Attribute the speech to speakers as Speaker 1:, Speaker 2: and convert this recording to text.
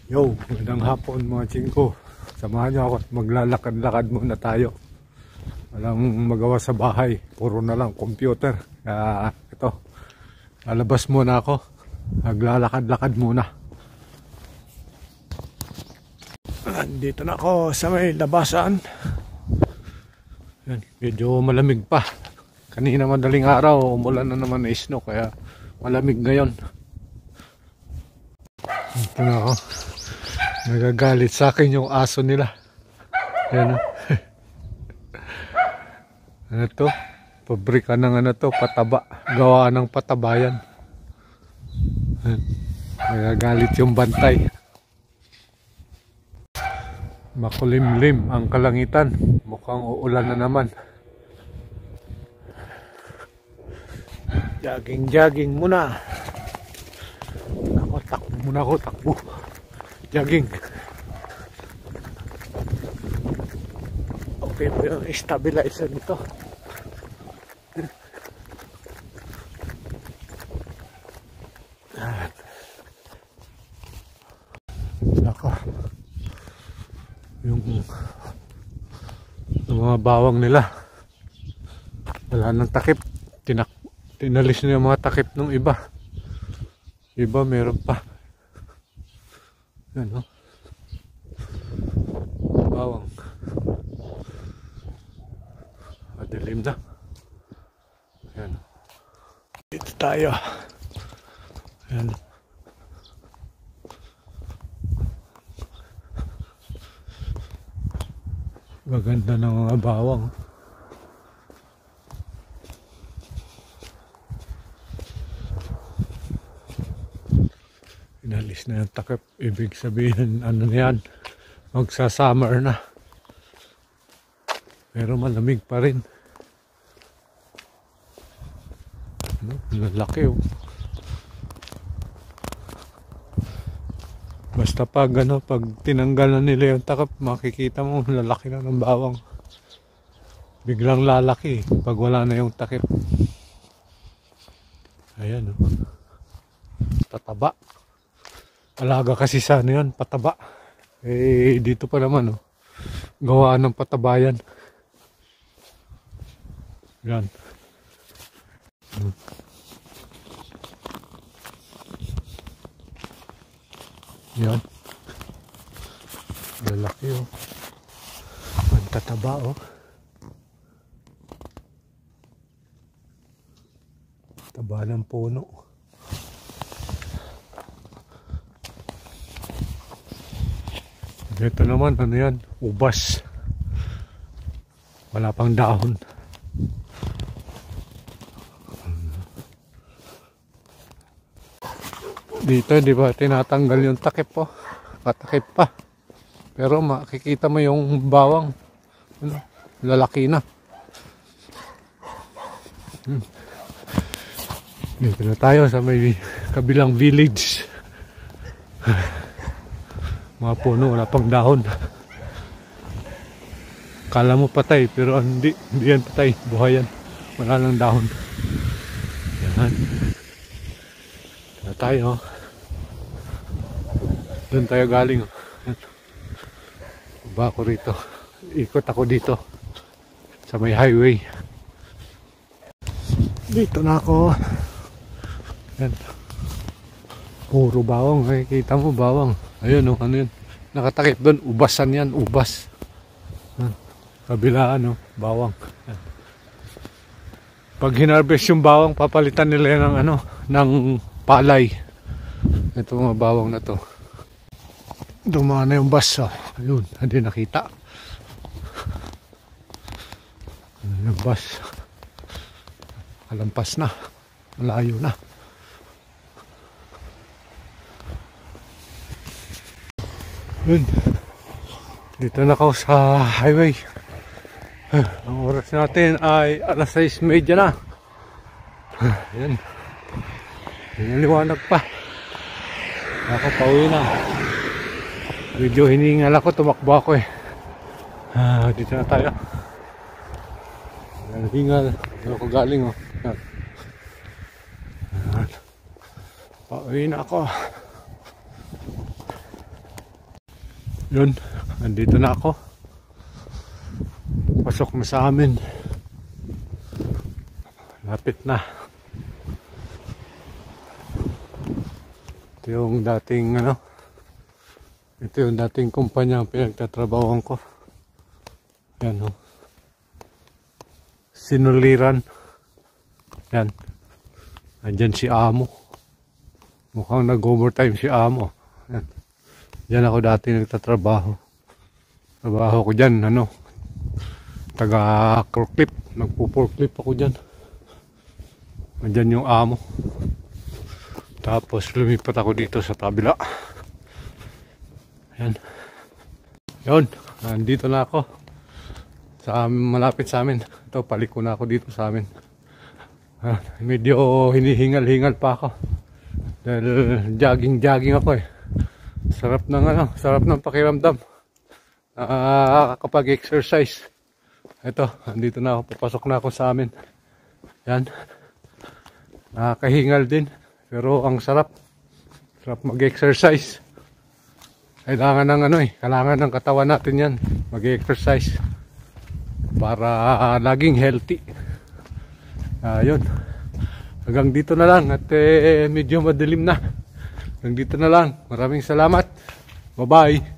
Speaker 1: Yo, magandang hapon mga chingko. Samahan niyo ako at maglalakad-lakad muna tayo. Walang magawa sa bahay, puro na lang computer. Kaya ito, lalabas muna ako. Maglalakad-lakad muna. Dito na ako sa may labasan. Yan, medyo malamig pa. Kanina madaling araw, umulan na naman na snow, kaya malamig ngayon. Dito na ako. Nagagalit sa akin yung aso nila. Ayan o. Ano to? Pabrika ng ano to, pataba. Gawa ng patabayan. Nagagalit yung bantay. Makulimlim ang kalangitan. Mukhang uulan na naman. Jogging muna. Takbo muna ako, takbo. Jogging. Okay po yung stabilizer nito. Nako. Yung mga bawang nila. Wala nang takip. Tinalis na yung mga takip ng iba. Iba meron pa. Yan o. Bawang. Madilim na. Yan. Dito tayo. Yan. Maganda ng mga bawang. Inalis na yung takip. Ibig sabihin, ano na yan, magsa-summer na. Pero malamig pa rin. Ano? Lalaki oh. Basta pag tinanggal na nila yung takip, makikita mo lalaki na ng bawang. Biglang lalaki pag wala na yung takip. Ayan oh. Tataba. Alaga kasi sa ano yan, pataba. Eh, dito pa naman, oh. Gawa ng patabayan. Yan. Yan. Lalaki, oh. Ang tataba, oh. Taba ng puno. Ito naman, ano yan? Ubas. Wala pang dahon. Dito, di ba, tinatanggal yung takip po. Patakip pa. Pero makikita mo yung bawang. Ano, lalaki na. Dito na tayo sa may kabilang village. Mga puno, wala pang dahon. Kala mo patay, pero hindi yan patay, buhay yan. Wala lang dahon. Yan. Na tayo. Doon tayo galing. Ba ako rito. Ikot ako dito sa may highway. Dito na ako. Yan. Puro bawang, nakikita mo bawang. Ayun oh, ano yun? Nakatakip doon, ubasan yan, ubas. Kabilaan oh, bawang. Yan. Pag hinarvest yung bawang, papalitan nila yan ng ano, ng palay. Ito mga bawang na to. Dumaan na yung bus oh. Ayun, hindi nakita. Yung bus. Kalampas na. Malayo na. Yun. Dito na ako sa highway. Ang oras natin ay alas 6:30 na. Yan. Liwanag pa. Ako pauwi na. Medyo hiningal ako, tumakbo ako eh. Dito na tayo. Hingal. Dito ako galing oh. Pauwi na ako. Yun, andito na ako. Pasok na sa amin. Lapit na. Ito yung dating ito yung dating kumpanya ang pinagtatrabahoan ko. Yan, oh. Sinuliran. Yan. Andyan si Amo. Mukhang nag-overtime si Amo. Yan. Diyan ako dati nagtatrabaho. Trabaho ko dyan, taga-forklift. Nagpo-forklift ako dyan. Andyan yung Amo. Tapos lumipat ako dito sa tabila. Yan. Yun, nandito na ako. Malapit sa amin. Ito, paliko na ako dito sa amin. Medyo hinihingal-hingal pa ako. Dahil jogging ako eh. Sarap ng pakiramdam. Kapag exercise. Ito, andito na ako. Papasok na ako sa amin. Yan. Nakakahingal din. Pero ang sarap. Sarap mag-exercise. Kailangan ng katawan natin yan. Mag-exercise. Para laging healthy. Yun. Hanggang dito na lang. At medyo madilim na. Hanggang dito na lang. Maraming salamat. Bye-bye.